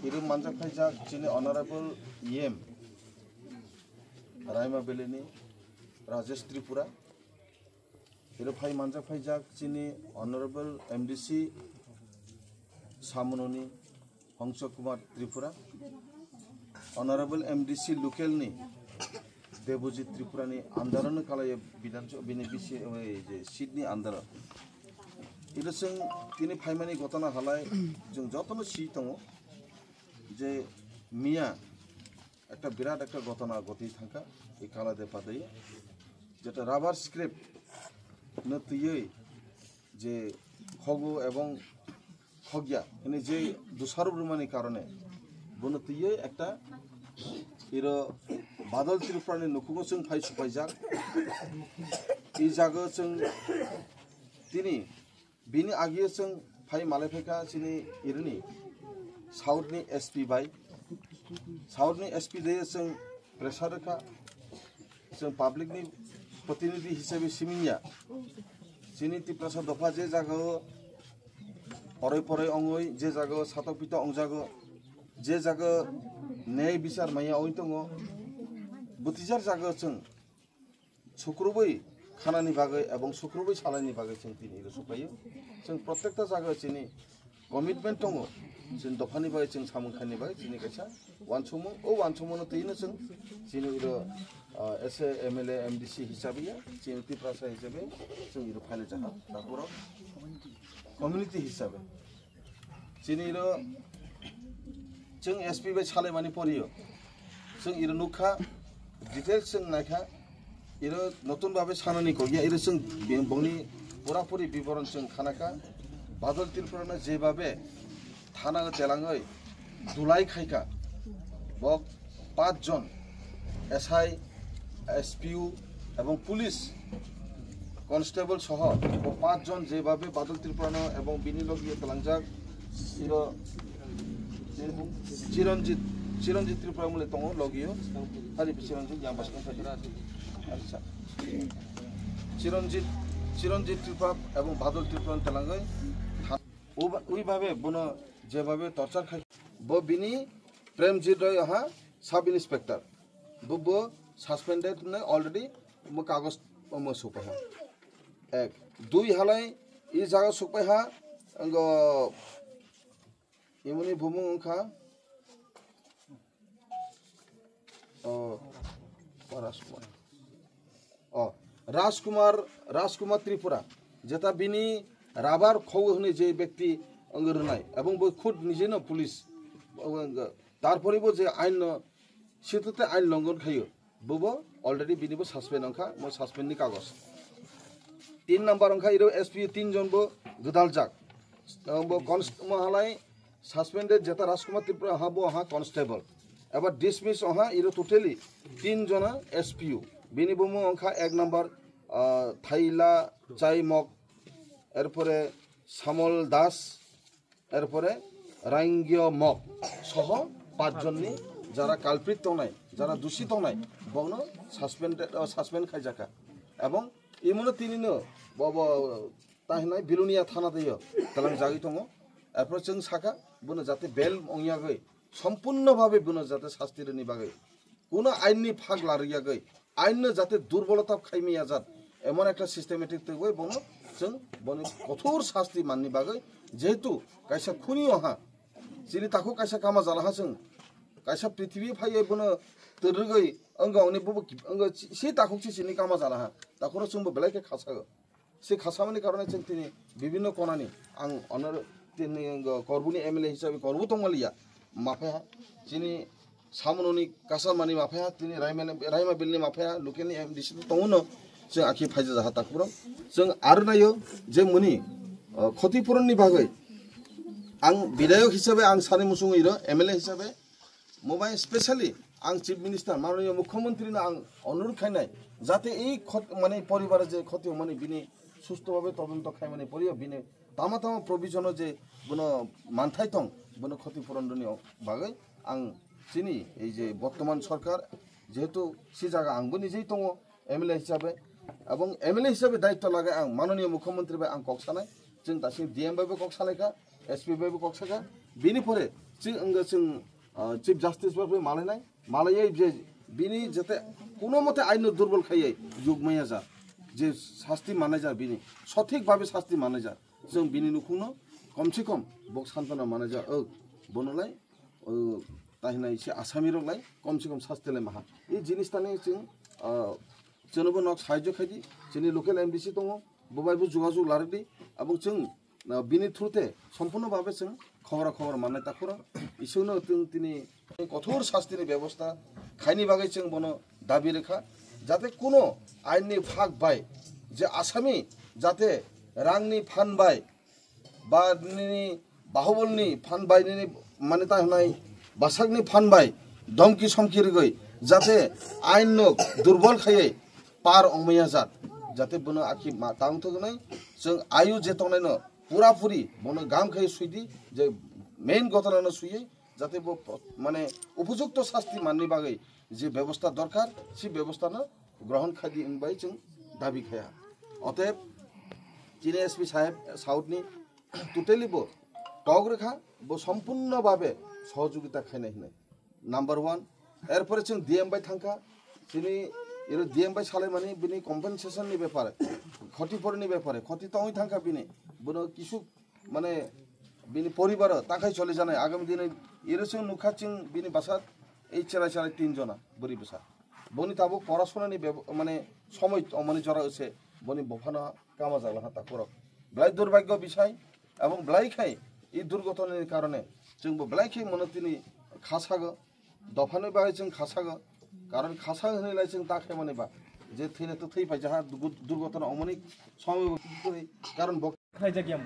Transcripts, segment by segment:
Irum manjak phaijak chini Honorable EM Raima Beleni Rajesh Tripura. Irum phai manjak phaijak chini Honorable MDC Samunoni Hongso Kumar Tripura. Honorable MDC local ni Debojit Tripura ni andaran kalaya bidancho binibisi Sydney andaran. Itu sing tini phaimani gotana halai jeng jotono si tongo je Mia একটা বিরাট একটা ঘটনা গতি থাকা এই কালাতে পাতাই যেটা rubber script নতুই যে খগো এবং খগিয়া এনে যে দুসারব্রমানি কারণে বনতুই একটা এর বাদল ত্রিপুরানি নকুগো जों ফাই সুপাইজাক এই জায়গা जों তিনি बिनि आगे जों फाइ मालायफैखा जोंनि इरनि साउथनि एसपि बाय साउथनि एसपि दे जों प्रेसारखा जों पाब्लिकनि प्रतिनिधि हिसाबै सिमिनिया जोंनि तिप्रासा दफा जे जागाव परै परै अंगै जे जागाव सातक पिता अंजागो जे जागा न्याय बिचार माया ओइ दङ बुतिजार जागा जों सुक्रुबै खानानि बागै एवं सुक्रुबै सालायनि बागै जों दिनै सफायो जों प्रत्येकता जागा जोंनि कमिटमेन्ट दङ जों दफानि बागै जों सामुखानि बागै जोंनि गायसा वानसुमु ओ वानसुमुनो तैनो जों जोंनि एसए एमएलए एमडीसी हिसाबै जों तिप्रासा हिसाबै जों इरो फाइल जाहा दापुराव कम्युनिटी हिसाबै जोंनि जों एसपि बाय सालायमानि परियो जों इरो नुखा डिटेल्स जों नायखा इरो नतुन भावे साननि गया इरो जों बंनि पुरापुरि विवरण जों खानाका बादल त्रिपुराना जे भावे थाना तेलाङै दुलाय खायका बक 5 जन एसआई एसपियू एवं पुलिस कन्स्टेबल सह 5 जन जे भावे बादल त्रिपुराना एवं बिनि लगिए तेलांजाक इरो चिरंजीत त्रिपुरा मुले दङ लगियो हारि चिरंजीत यां बासखौ फायदि अच्छा चिरंजीत त्रिपुरा एवं बादल त्रिपुरा तेलाङै उइ भावे बनो जे भावे टर्चर खाय बो बिनि प्रेमजीत रॉय हा सब इंस्पेक्टर बो सस्पेंडेड ने ऑलरेडी मो कागज मो सुपा एक दुई हालाय इ जागा सुपा हा अंग इमुनि भुमु खा राजकुमार त्रिपुरा जेता बिनी राबार खौ होने जे व्यक्ति अंगरनाय एवं बो खुद निजे न पुलिस तारपरेबो जे आइन सिथते आइन लंघन खायो बोबो अलरेडी बिनिबो सस्पेंड अंखा मो सस्पेंड नि कागज 3 नंबर अंखा इरो एसपी 3 जन बो गदाल जाक बो कॉन्स्टेबल हालाय सस्पेंडेड जेता राजकुमार त्रिपुरा हा बो हा कॉन्स्टेबल एबा डिसमिस अहा इरो टोटली 3 जना एसपीयू बिनि बुमु अंखा 1 नंबर थाइला चाइमक एरपरे सामल दास एरपरे रांगियो मक सह 5 जननि जारा कालप्रिट तंनाय जारा दोषी तंनाय बनो सस्पेंड खायजाका एवं इमुनो तिनिनो बबो ताहिनाय बिरुनिया थाना दैयो तलां जागि दङ एरपर जों साका बनो जाते बेल अंयागै सम्पूर्ण भावे बनो जाते शास्तिरनि बागै कोनो आइननि फाग लारियागै आइननो जाते दुर्बलता खाइमिया जात एमन एक सिस्टेमेटिक तगै बनो जों बनो कठोर शास्ति माननि बागै जेहेतु कायसा खुनि अहा जिनि ताखौ कायसा कामा जाला जों कायसा पृथ्वी फायै बनो तरगै अंगावनि बबो अंग से ताखौ सिनि कामा जाला ताखौ जोंबो बेलायके खासागो से खासामनि कारणे जों तिनि विभिन्न कोनानि आं अनर तिनि करबुनि एमएलए हिसाबै करबु तंमालिया माफाया जिनि सामननि कासामानि माफाया तिनि रायमा बिलनि माफाया लोकेलनि एमडीसी दङनो जों आखि फायजा जाहा ताकुराव जों आरो नायो जे मुनि क्षतिपूरणनि बागै आं विधायक हिसाबै आं सानै मुसुङै र एमएलए हिसाबै मोबाइल स्पेशली आं चीफ मिनिस्टार माननीय मुख्यमंत्रीनो आं अनुरोध खायनाय जाते এই মানে পরিবারে যে ক্ষতি মানে বিনি সুস্থভাবে তদন্ত খাই মানে পরিও বিনি तामा प्रभिजन जे बनो मानथाय दं बनो क्षतिपूरणनि बागै आं जिनि এই যে বর্তমান সরকার যেহেতु সে জায়গা आंबो निजेই दङ एमएलए हिसाबै এবং एमएलए हिसाबै दायित्व लागाय आं माननीय मुख्यमंत्री बाय आं कक्सानाय जों दासिम डीएम बायबो कक्सालायखा एसपि बायबो कक्साखा बिनि परे जों चिफ जास्टिस बाबो मालाय जे बिनि जाते कोनो मते आइन दुर्बल खायै जुगमाया जा जे शास्ति मानाय जा बिनि सঠিक भाबे शास्ति मानाय जा जों बिनि नुखुनो कमसे कम बक्स खानफाना मानाय जा बनलाय ताहिनाय एसे आसामिरलाय कमसे कम शास्तिलाय माहा ए जिनिसटानि जों जनबो नक साहाय्य खायदि जोंनि लकेल एमबिसि दङ बबायबो जुगाजुग लारदि आबो जों बिनि थ्रुते सम्पूर्ण भाबे जों खबर माननाय ताखरा इसोनो जों दिनै कठोर शास्तिनि व्यवस्था खायनि बागै जों बनो दाबि रेखा जाते कोनो आइननि भाग बाय जे आसामी जाते रांनि फान बाय बा बाहुबलनि फान बायनि मान्यता होनाय बासागनि फान बाय धमकी समकी रगै जाते आइन दुर्बल खायै पार अंमैया जात जाते बनो आखि तांग थगनाय जों आयु जेतंनायनो पुरापुरी बनो गाम खायै सुइदि जे मेन घटनानो सुयै जाते माने उपयुक्त शास्ति माननि बागै जे व्यवस्था दरकार सि व्यवस्था न ग्रहण खादि बाय जों दाबि खाया अतएव चीन एसपी साहेब साउथनि टोटली बो टग रेखा बो सम्पूर्ण भाबे सहयोगिता खायनाय होनाय नम्बर 1 एरपर जों डीएम बाय थांखा जोंनि एरो डीएम बाय सालाय माने बिनि कम्पेनसेशन नि बेपार क्षतिफोरनि बेपार क्षति तङै थांखा बिनि बनो किसु माने बिनि परिबार ताखाय चले जानाय आगामी दिन एरोसों नुखाचिं बिनि बासा এই চেরাই 3 जना बोरी बेसा बनि ताबो पराशनानि माने समय माने जरा होसे बनि बफाना कामा जागला ताखरक ब्लाइ दुर्भाग्य बिसाय एवं ब्लाइ खाय এই दुर्घटनानि कारणे जोंबो ब्लाइ खाय मनतिनि खासागो दफानि बाय जों खासागो कारण खासा होनैलाय जों ताखाय मानेबा जे थैने तो थैफाय जाहा दुर्घटना अमनि समय कारण बखाय जागियाम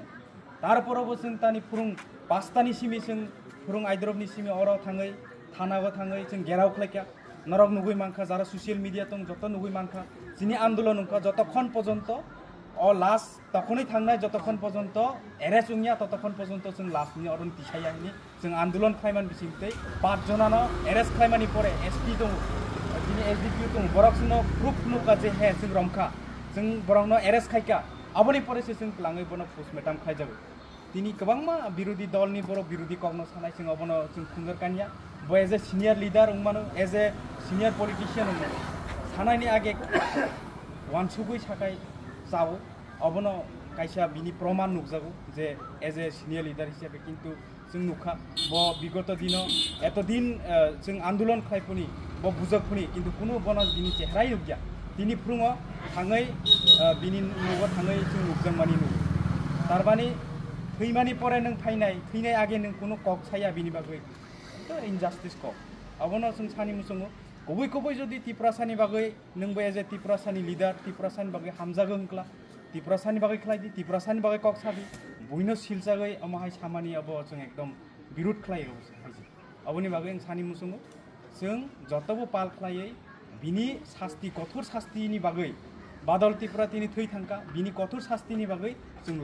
तारपरबो जों तानि फुरुं पास्तानि सिमि जों फुरुं आइद्रबनि सिमि अराव थाङै थानाबो थाङै जों गेराव खलायका नरक नुगै मानखा जारा ससियेल मिडिया दं जत नुगै मानखा जिनि आन्दोलन उनका जतक्षण पर्यन्त अ लास्ट तखनै थांनाय जतक्षण पर्यन्त एरेस्ट उंया ततक्षण पर्यन्त जों लास्टनि अरन तिसायानि जों आन्दोलन खायमान बिसिंतै 5 जनानो एरेस्ट खायमानि परे एसपि दं जिनि एसडिपि दं बरकसनो प्रुफ नुका जे हे जों रमखा जों बरकनो एरेस्ट खायका अबनि परेसे जों लाङै बनो पोस्टमेटाम खायजाबो दिनै गोबांमा बिरोधी दलनि बर बिरोधी कग्न सानाय जों अबनो जों खुंगर कानिया बो एज ए सिनियर लीडर उमानो एज ए सिनियर पलिटिशियन उमानो सानायनि आगे वानसुगै साखाय जावो अबनो कायसा बिनि प्रमाण नुकजागो जे एज ए सिनियर लीडर हिसाबै किन्तु जों नुखा बो विगत दिनो एत दिन जों आन्दोलन खायफुनि बो बुजकफुनि किन्तु कुनु बनो बिनि चेहराय नुगया दिनै फुङाव थाङै बिनि नुगो थाङै जों नुगजों मानि नु तारमानि थैमानि परे नों थैनाय आगे नों कुनु कक साया बिनि बागै इनजास्टिस कक अबनो जों सानि मुसङो गुबै जुदि तिप्रासानि बागै नोंबो एज ए तिप्रासानि लीडर तिप्रासानि बागै हामजागो होनक्ला तिप्रासानि बागै खलायदि तिप्रासानि बागै कक साबि बयनो सिलजागै अमाहाय सामानि अब जों एकदम बिरोध खलायो अबनि बागै सानि मुसङो जों जतबो पाल खलायै बिनि शास्ति कठोर शास्तिनि बागै बादल तिप्रा तिनि थै थांका बिनि कठोर शास्तिनि बागै जों